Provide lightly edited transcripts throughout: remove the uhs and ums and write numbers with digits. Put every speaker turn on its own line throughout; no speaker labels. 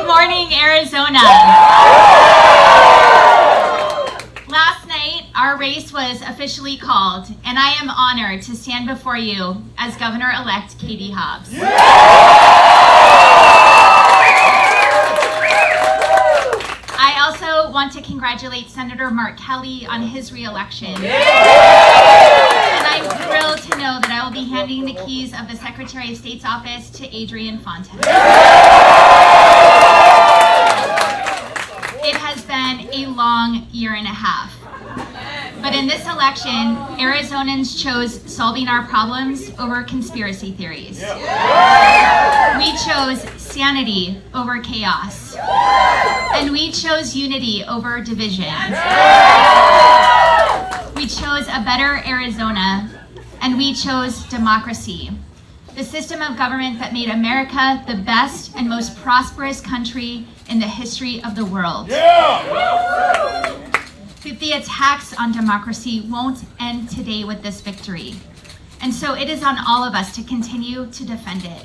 morning, Arizona. Last night, our race was officially called, and I am honored to stand before you as Governor-elect Katie Hobbs. I also want to congratulate Senator Mark Kelly on his re-election. And I'm thrilled to know that I will be handing the keys of the Secretary of State's office to Adrian Fontes. It has been a long year and a half. But in this election, Arizonans chose solving our problems over conspiracy theories. We chose sanity over chaos. And we chose unity over division. We chose a better Arizona, and we chose democracy. The system of government that made America the best and most prosperous country in the history of the world. But the attacks on democracy won't end today with this victory. And so it is on all of us to continue to defend it.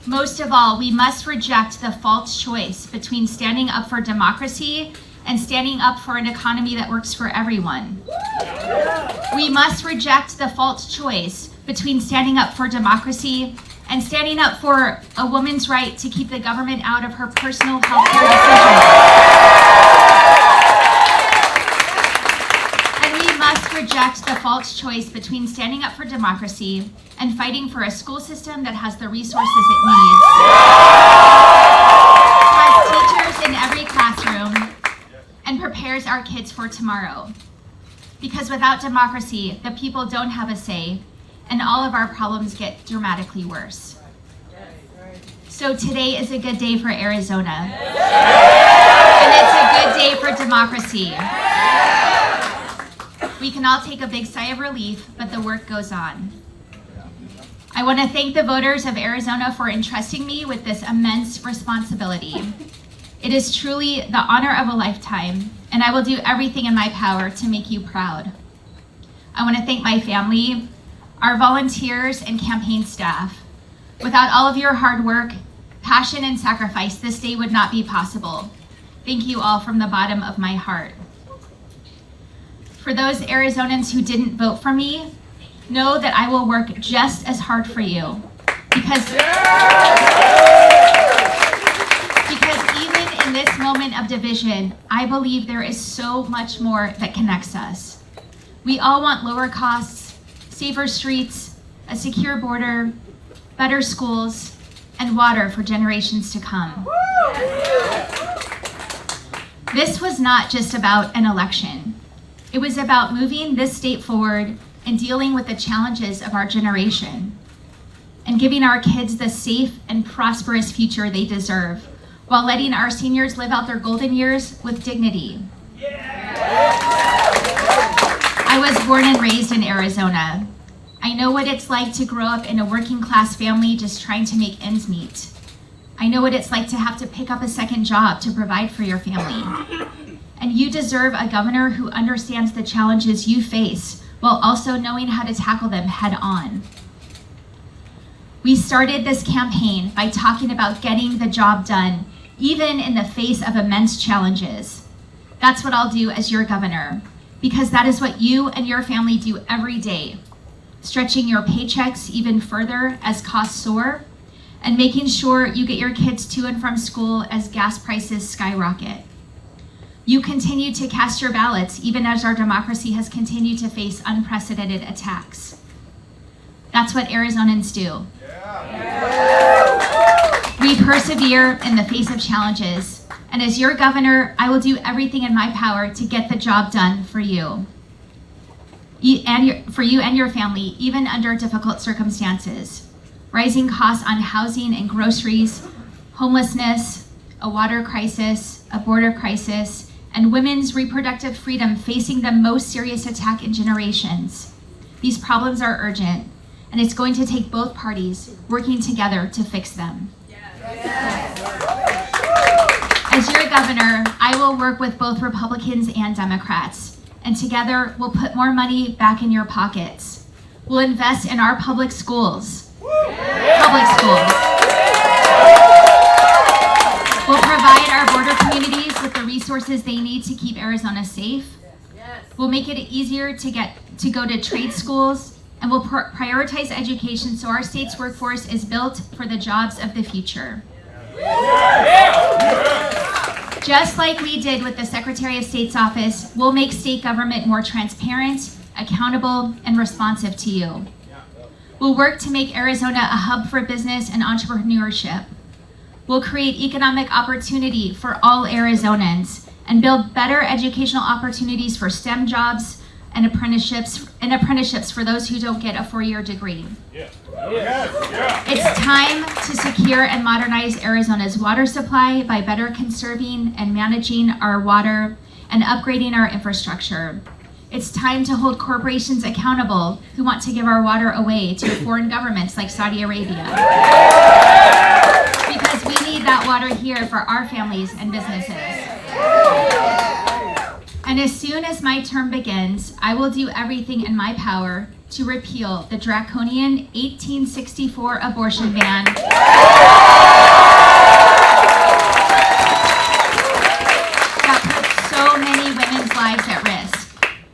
Most of all, we must reject the false choice between standing up for democracy and standing up for an economy that works for everyone. We must reject the false choice between standing up for democracy and standing up for a woman's right to keep the government out of her personal health care decisions. And we must reject the false choice between standing up for democracy and fighting for a school system that has the resources it needs, has teachers in every classroom, and prepares our kids for tomorrow. Because without democracy, the people don't have a say, and all of our problems get dramatically worse. So today is a good day for Arizona. And it's a good day for democracy. We can all take a big sigh of relief, but the work goes on. I want to thank the voters of Arizona for entrusting me with this immense responsibility. It is truly the honor of a lifetime, and I will do everything in my power to make you proud. I want to thank my family, our volunteers, and campaign staff. Without all of your hard work, passion, and sacrifice, this day would not be possible. Thank you all from the bottom of my heart. For those Arizonans who didn't vote for me, know that I will work just as hard for you. Because even in this moment of division, I believe there is so much more that connects us. We all want lower costs, safer streets, a secure border, better schools, and water for generations to come. This was not just about an election. It was about moving this state forward and dealing with the challenges of our generation and giving our kids the safe and prosperous future they deserve while letting our seniors live out their golden years with dignity. I was born and raised in Arizona. I know what it's like to grow up in a working class family just trying to make ends meet. I know what it's like to have to pick up a second job to provide for your family. And you deserve a governor who understands the challenges you face while also knowing how to tackle them head on. We started this campaign by talking about getting the job done, even in the face of immense challenges. That's what I'll do as your governor, because that is what you and your family do every day, stretching your paychecks even further as costs soar, and making sure you get your kids to and from school as gas prices skyrocket. You continue to cast your ballots even as our democracy has continued to face unprecedented attacks. That's what Arizonans do. We persevere in the face of challenges, and as your governor, I will do everything in my power to get the job done for you. For you and your family, even under difficult circumstances. Rising costs on housing and groceries, homelessness, a water crisis, a border crisis, and women's reproductive freedom facing the most serious attack in generations. These problems are urgent, and it's going to take both parties working together to fix them. As your governor, I will work with both Republicans and Democrats, and together we'll put more money back in your pockets. We'll invest in our public schools. We'll resources they need to keep Arizona safe. We'll make it easier to go to trade schools, and we'll prioritize education so our state's workforce is built for the jobs of the future. Just like we did with the Secretary of State's office, we'll make state government more transparent, accountable, and responsive to you. We'll work to make Arizona a hub for business and entrepreneurship. We'll create economic opportunity for all Arizonans and build better educational opportunities for STEM jobs and apprenticeships for those who don't get a 4-year degree. It's time to secure and modernize Arizona's water supply by better conserving and managing our water and upgrading our infrastructure. It's time to hold corporations accountable who want to give our water away to foreign governments like Saudi Arabia. Because we need that water here for our families and businesses. And as soon as my term begins, I will do everything in my power to repeal the draconian 1864 abortion ban that put so many women's lives at risk.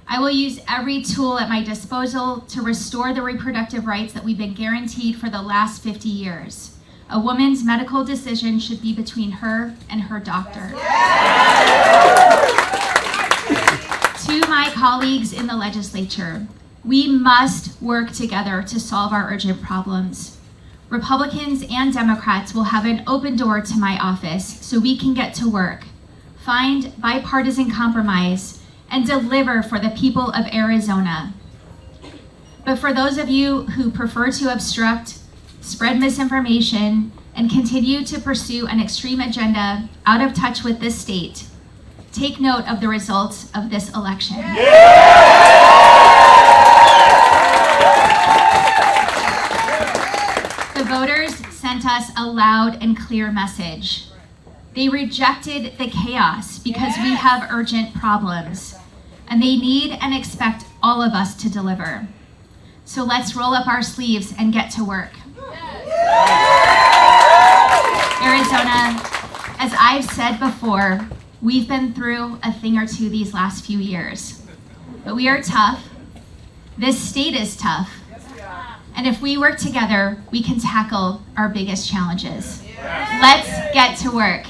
I will use every tool at my disposal to restore the reproductive rights that we've been guaranteed for the last 50 years. A woman's medical decision should be between her and her doctor. To my colleagues in the legislature, we must work together to solve our urgent problems. Republicans and Democrats will have an open door to my office so we can get to work, find bipartisan compromise, and deliver for the people of Arizona. But for those of you who prefer to obstruct, spread misinformation, and continue to pursue an extreme agenda out of touch with this state, take note of the results of this election. The voters sent us a loud and clear message. They rejected the chaos because we have urgent problems, and they need and expect all of us to deliver. So let's roll up our sleeves and get to work. Arizona, as I've said before, we've been through a thing or two these last few years, but we are tough. This state is tough. And if we work together, we can tackle our biggest challenges. Let's get to work.